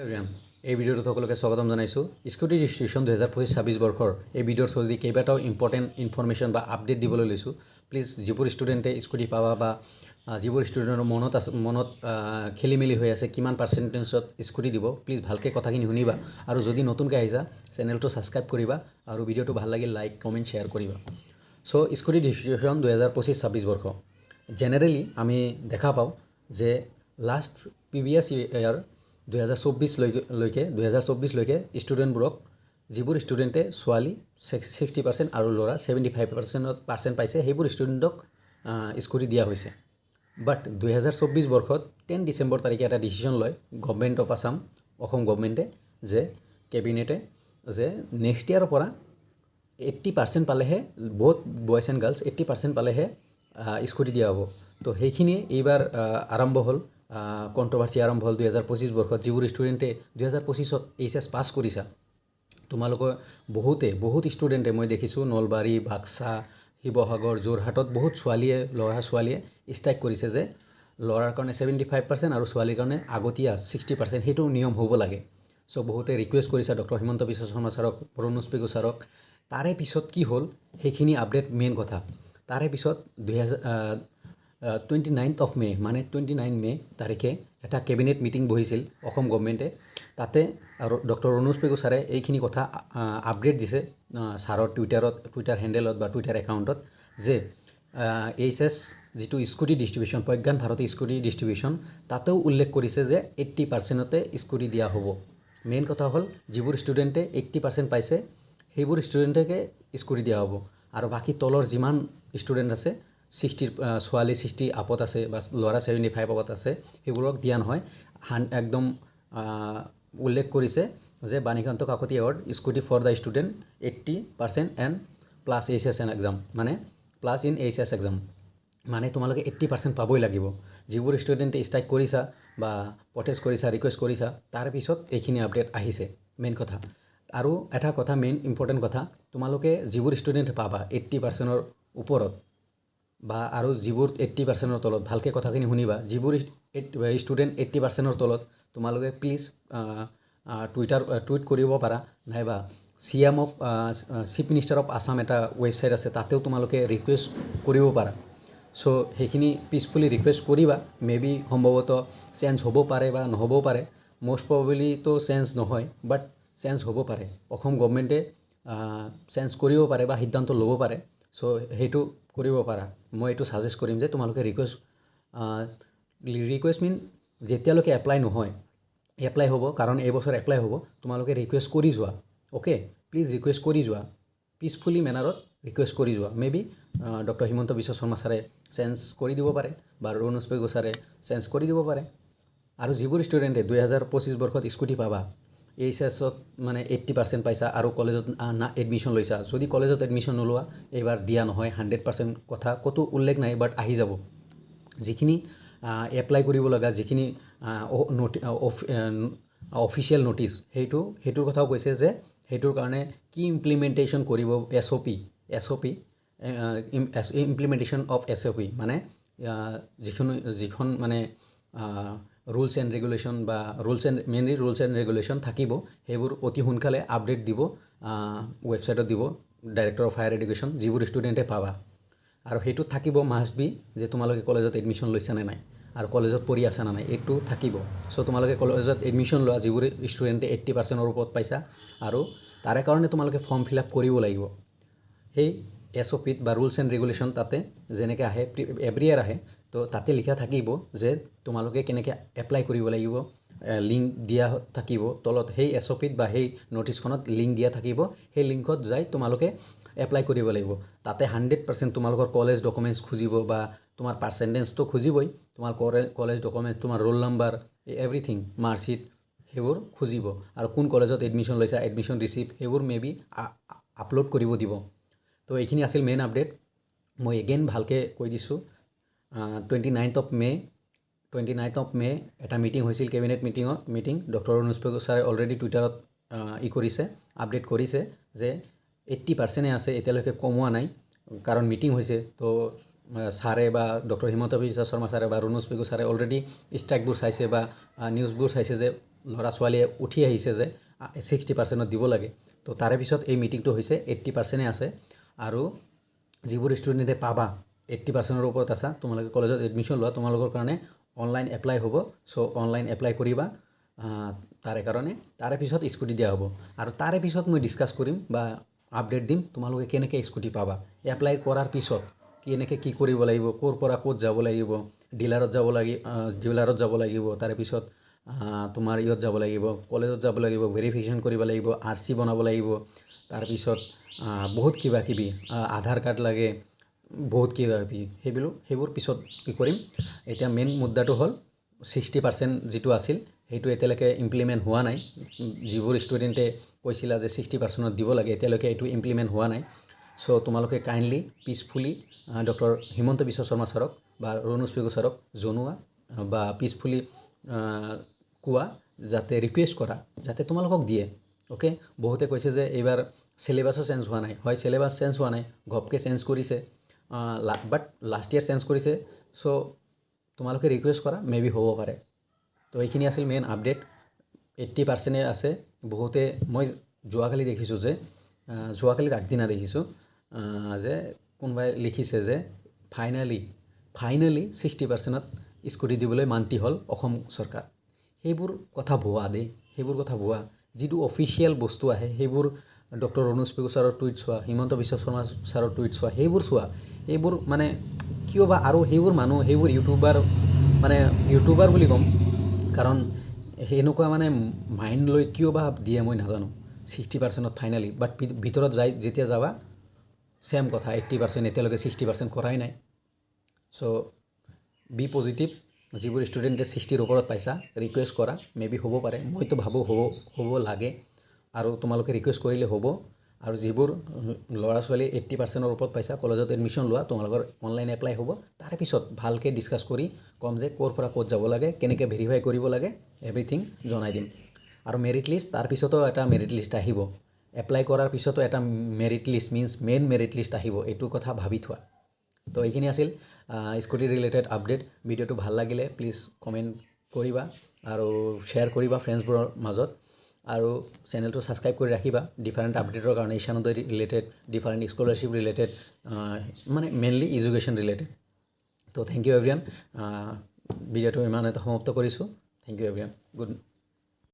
Everyone এই ভিডিঅ'টোত সকলোকে স্বাগতম জনাইছোঁ। স্কুটি ডিষ্ট্ৰিবিউশ্যন 2025-26 বৰ্ষৰ এই ভিডিঅ'ৰ থ্ৰুদি কেইবাটাও ইম্পৰ্টেণ্ট ইনফৰমেশ্যন বা আপডেট দিবলৈ লৈছোঁ। প্লিজ যিবোৰ ষ্টুডেণ্টে স্কুটি পাবা বা যিবোৰ ষ্টুডেণ্টৰ মনত খেলি মেলি হৈ আছে কিমান পাৰ্চেণ্টেজত স্কুটি দিব, প্লিজ ভালকৈ কথাখিনি শুনিবা আৰু যদি নতুনকৈ আহিছা চেনেলটো ছাবস্ক্ৰাইব কৰিবা আৰু ভিডিঅ'টো ভাল লাগিল লাইক কমেণ্ট শ্বেয়াৰ কৰিবা। চ' স্কুটি ডিষ্ট্ৰিবিউশ্যন 2025-26 বৰ্ষ জেনেৰেলি আমি দেখা পাওঁ যে লাষ্ট প্ৰিভিয়াছ ইয়াৰ 2024লৈকে ষ্টুডেণ্টবোৰক যিবোৰ ষ্টুডেণ্টে ছোৱালী 60% আৰু ল'ৰা 75% পাইছে সেইবোৰ ষ্টুডেণ্টক স্কুটি দিয়া হৈছে। বাট 2024 বৰ্ষত 10 ডিচেম্বৰ তাৰিখে এটা ডিচিশ্যন লয় গভৰ্ণমেণ্ট অফ আছাম, অসম গভৰ্ণমেণ্টে, যে কেবিনেটে যে নেক্সট ইয়াৰৰ পৰা 80% পালেহে বহুত বয়জ এণ্ড গাৰ্লছ 80% পালেহে স্কুটি দিয়া হ'ব। তো সেইখিনিয়ে এইবাৰ আৰম্ভ হ'ল, কণ্ট্ৰভাৰ্চি আৰম্ভ হ'ল 2025 বৰ্ষত। যিবোৰ ষ্টুডেণ্টে 2025ত HS পাছ কৰিছা, তোমালোকৰ বহুত ষ্টুডেণ্টে মই দেখিছোঁ নলবাৰী, বাক্সা, শিৱসাগৰ, যোৰহাটত বহুত ল'ৰা ছোৱালীয়ে ষ্ট্ৰাইক কৰিছে যে ল'ৰাৰ কাৰণে 75% আৰু ছোৱালীৰ কাৰণে আগতীয়া 60%, সেইটো নিয়ম হ'ব লাগে। চ' বহুতে ৰিকুৱেষ্ট কৰিছে ডক্টৰ হিমন্ত বিশ্ব শৰ্মা ছাৰক, ৰনোজ পেগু ছাৰক। তাৰে পিছত কি হ'ল সেইখিনি আপডেট মেইন কথা। তাৰে পিছত 29th of May মানে 29 মে তাৰিখে এটা কেবিনেট মিটিং বহিছিল অসম গভৰ্ণমেণ্টে। তাতে আৰু ডক্টৰ ৰনোজ পেগু ছাৰে এইখিনি কথা আপডেট দিছে ছাৰৰ টুইটাৰ হেণ্ডেলত বা টুইটাৰ একাউণ্টত, যে HS যিটো scooty distribution, Pragyan Bharati scooty distribution, তাতেও উল্লেখ কৰিছে যে 80%তে স্কুটি দিয়া হ'ব। মেইন কথা হ'ল যিবোৰ ষ্টুডেণ্টে 80% পাইছে সেইবোৰ ষ্টুডেণ্টকে স্কুটি দিয়া হ'ব, আৰু বাকী তলৰ যিমান ষ্টুডেণ্ট আছে 60 ছোৱালী 60 আপত আছে বা ল'ৰা 75 আপত আছে সেইবোৰক দিয়া নহয়। একদম উল্লেখ কৰিছে যে Banikanta Kakati award scooty for the student 80% and plus HS exam, মানে প্লাছ ইন HS এক্সাম, মানে তোমালোকে 80% পাবই লাগিব। যিবোৰ ষ্টুডেণ্টে ষ্ট্ৰাইক কৰিছা বা প্ৰটেষ্ট কৰিছা, ৰিকুৱেষ্ট কৰিছা, তাৰপিছত এইখিনি আপডেট আহিছে মেইন কথা। আৰু এটা কথা মেইন ইম্পৰ্টেণ্ট কথা, তোমালোকে যিবোৰ ষ্টুডেণ্ট পাবা 80%ৰ ওপৰত বা আৰু যিবোৰ 80%ৰ তলত, ভালকৈ কথাখিনি শুনিবা। যিবোৰ ষ্টুডেণ্ট 80%ৰ তলত, তোমালোকে প্লিজ টুইট কৰিব পাৰা, নাইবা চিফ মিনিষ্টাৰ অফ আছাম এটা ৱেবছাইট আছে, তাতেও তোমালোকে ৰিকুৱেষ্ট কৰিব পাৰা। চ' সেইখিনি পিচফুলি ৰিকুৱেষ্ট কৰিবা। মেবি সম্ভৱতঃ চেঞ্জ হ'ব পাৰে বা নহ'বও পাৰে। মষ্ট প্ৰবেবলিতো চেঞ্জ নহয়, বাট চেঞ্জ হ'ব পাৰে। অসম গভৰ্ণমেণ্টে চেঞ্জ কৰিব পাৰে বা সিদ্ধান্ত ল'ব পাৰে। চ' সেইটো কৰিব পাৰা। মই এইটো ছাজেষ্ট কৰিম যে তোমালোকে ৰিকুৱেষ্ট মিন যেতিয়ালৈকে এপ্লাই নহয়, এপ্লাই হ'ব, কাৰণ এইবছৰ এপ্লাই হ'ব, তোমালোকে ৰিকুৱেষ্ট কৰি যোৱা। অ'কে, প্লিজ ৰিকুৱেষ্ট কৰি যোৱা, পিচফুলি মেনাৰত ৰিকুৱেষ্ট কৰি যোৱা। মেবি ডক্টৰ হিমন্ত বিশ্ব শৰ্মা ছাৰে চেঞ্জ কৰি দিব পাৰে বা ৰনোজ পেগু ছাৰে চেঞ্জ কৰি দিব পাৰে। আৰু যিবোৰ ষ্টুডেণ্টে 2025 বৰ্ষত স্কুটি পাবা, HSত মানে 80% পাইছা আৰু কলেজত এডমিশ্যন লৈছা, যদি কলেজত এডমিশ্যন নোলোৱা এইবাৰ দিয়া নহয়, 100% কথা ক'তো উল্লেখ নাই, বাট আহি যাব। যিখিনি এপ্লাই কৰিব লগা, যিখিনি অফিচিয়েল ন'টিছ, সেইটোৰ কথাও কৈছে যে সেইটোৰ কাৰণে কি ইমপ্লিমেণ্টেশ্যন কৰিব, SOP ইমপ্লিমেণ্টেশ্যন অফ SOP, মানে যিখন মানে ৰুলছ এণ্ড ৰেগুলেশ্যন বা মেইনলি ৰুলছ এণ্ড ৰেগুলেশ্যন থাকিব, সেইবোৰ অতি সোনকালে আপডেট দিব, ৱেবছাইটত দিব ডাইৰেক্টৰ অফ হায়াৰ এডুকেশ্যন। যিবোৰ ষ্টুডেণ্টে পাবা, আৰু সেইটোত থাকিব মাষ্ট বি যে তোমালোকে কলেজত এডমিশ্যন লৈছা নে নাই আৰু কলেজত পঢ়ি আছা নে নাই, এইটো থাকিব। চ' তোমালোকে কলেজত এডমিশ্যন লোৱা যিবোৰ ষ্টুডেণ্টে 80%ৰ ওপৰত পাইছা, আৰু তাৰে কাৰণে তোমালোকে ফৰ্ম ফিল আপ কৰিব লাগিব। সেই SOPত বা ৰুলছ এণ্ড ৰেগুলেশ্যন তাতে যেনেকৈ আহে, এভৰি ইয়াৰ আহে, তো তাতে লিখা থাকিব যে তোমালোকে কেনেকৈ এপ্লাই কৰিব লাগিব। লিংক দিয়া থাকিব তলত, সেই SOPত বা সেই ন'টিছখনত লিংক দিয়া থাকিব। সেই লিংকত যাই তোমালোকে এপ্লাই কৰিব লাগিব। তাতে 100% তোমালোকৰ কলেজ ডকুমেণ্টছ খুজিব বা তোমাৰ পাৰ্চেণ্টেজটো খুজিবই, তোমাৰ কলেজ ডকুমেণ্টছ, তোমাৰ ৰোল নাম্বাৰ, এভৰিথিং, মাৰ্কশ্বিট, সেইবোৰ খুজিব। আৰু কোন কলেজত এডমিশ্যন লৈছা, এডমিশ্যন ৰিচিপ্ট, সেইবোৰ মেবি আপলোড কৰিব দিব। তো এইখিনি আছিল মেইন আপডেট। মই এগেইন ভালকৈ কৈ দিছোঁ, 29th of May এটা মিটিং হৈছিল, cabinet meeting. Doctor Ranoj Pegu ছাৰে অলৰেডি টুইটাৰত কৰিছে, আপডেট কৰিছে যে 80%হে আছে, এতিয়ালৈকে কমোৱা নাই, কাৰণ মিটিং হৈছে। তো ছাৰে বা ডক্টৰ হিমন্ত বিশ্ব শৰ্মা ছাৰে বা ৰনোজ পেগু ছাৰে অলৰেডি ষ্ট্ৰাইকবোৰ চাইছে বা নিউজবোৰ চাইছে যে ল'ৰা ছোৱালীয়ে উঠি আহিছে যে 60% দিব লাগে তো তাৰে পিছত এই মিটিংটো হৈছে 80% আছে আৰু যিবোৰ ষ্টুডেণ্টে পাবা 80%ৰ ওপৰত আছা তোমালোকে কলেজত এডমিশ্যন লোৱা তোমালোকৰ কাৰণে অনলাইন এপ্লাই হ'ব চ' অনলাইন এপ্লাই কৰিবা তাৰে কাৰণে তাৰে পিছত স্কুটি দিয়া হ'ব আৰু তাৰে পিছত মই ডিছকাছ কৰিম বা আপডেট দিম তোমালোকে কেনেকৈ স্কুটি পাবা এপ্লাই কৰাৰ পিছত কেনেকৈ কি কৰিব লাগিব ক'ৰ পৰা ক'ত যাব লাগিব ডিলাৰত যাব লাগিব তাৰে পিছত তোমাৰ ইয়াত যাব লাগিব কলেজত যাব লাগিব ভেৰিফিকেশ্যন কৰিব লাগিব RC বনাব লাগিব তাৰপিছত বহুত কিবা কিবি আধাৰ কাৰ্ড লাগে বহুত কিবা কিবি সেইবোৰ পিছত কি কৰিম এতিয়া মেইন মুদ্দাটো হ'ল 60% যিটো আছিল সেইটো এতিয়ালৈকে ইমপ্লিমেণ্ট হোৱা নাই যিবোৰ ষ্টুডেণ্টে কৈছিলা যে 60%ত দিব লাগে এতিয়ালৈকে এইটো ইমপ্লিমেণ্ট হোৱা নাই চ' তোমালোকে kindly peacefully doctor Himanta Biswa Sarma ছাৰক বা ৰণোজ পেগু ছাৰক জনোৱা বা পিচফুলি কোৱা যাতে ৰিকুৱেষ্ট কৰা যাতে তোমালোকক দিয়ে অ'কে বহুতে কৈছে যে এইবাৰ চিলেবাছো চেঞ্জ হোৱা নাই হয় চিলেবাছ চেঞ্জ হোৱা নাই ঘপকৈ চেঞ্জ কৰিছে বাট লাষ্ট ইয়েৰ চেঞ্জ কৰিছে চ' তোমালোকে ৰিকুৱেষ্ট কৰা মেবি হ'ব পাৰে তো এইখিনি আছিল মেইন আপডেট 80% আছে বহুতে মই যোৱাকালি দেখিছোঁ যে যোৱাকালিৰ আগদিনা দেখিছোঁ যে কোনোবাই লিখিছে যে ফাইনেলি 60%ত স্কুটি দিবলৈ মান্তি হ'ল অসম চৰকাৰ সেইবোৰ কথা ভুৱা দেই সেইবোৰ কথা ভুৱা যিটো অফিচিয়েল বস্তু আহে সেইবোৰ ডক্টৰ ৰণোজ পেগু ছাৰৰ টুইট চোৱা হিমন্ত বিশ্ব শৰ্মা ছাৰৰ টুইট চোৱা সেইবোৰ চোৱা এইবোৰ মানে কিয় বা আৰু সেইবোৰ মানুহ সেইবোৰ ইউটিউবাৰ বুলি ক'ম কাৰণ সেনেকুৱা মানে মাইণ্ড লৈ কিয় বা দিয়ে মই নাজানো 60%ত ফাইনেলি বাট ভিতৰত যেতিয়া যাবা ছেম কথা 80% এতিয়ালৈকে 60% কৰাই নাই চ' বি পজিটিভ যিবোৰ ষ্টুডেণ্টে 60ৰ ওপৰত পাইছা ৰিকুৱেষ্ট কৰা মেবি হ'ব পাৰে মইতো ভাবোঁ হ'ব লাগে আৰু তোমালোকে ৰিকুৱেষ্ট কৰিলে হ'ব আৰু যিবোৰ ল'ৰা ছোৱালী 80%ৰ ওপৰত পাইছা কলেজত এডমিশ্যন লোৱা তোমালোকৰ অনলাইন এপ্লাই হ'ব তাৰে পিছত ভালকৈ ডিছকাছ কৰি ক'ম যে ক'ৰ পৰা ক'ত যাব লাগে কেনেকৈ ভেৰিফাই কৰিব লাগে এভৰিথিং জনাই দিম আৰু মেৰিট লিষ্ট তাৰ পিছতো এটা মেৰিট লিষ্ট আহিব এপ্লাই কৰাৰ পিছতো এটা merit list means main merit list আহিব এইটো কথা ভাবি থোৱা তো এইখিনি আছিল স্কুটি ৰিলেটেড আপডেট ভিডিঅ'টো ভাল লাগিলে প্লিজ কমেণ্ট কৰিবা আৰু শ্বেয়াৰ কৰিবা ফ্ৰেণ্ডছবোৰৰ মাজত আৰু চেনেলটো ছাবস্ক্ৰাইব কৰি ৰাখিবা ডিফাৰেণ্ট আপডেটৰ কাৰণে Ishanodaya related different scholarship related মানে মেইনলি এডুকেশ্যন ৰিলেটেড তো থেংক ইউ এভৰিৱান ভিডিঅ'টো ইমানতে সমাপ্ত কৰিছোঁ থেংক ইউ এভৰিৱান গুড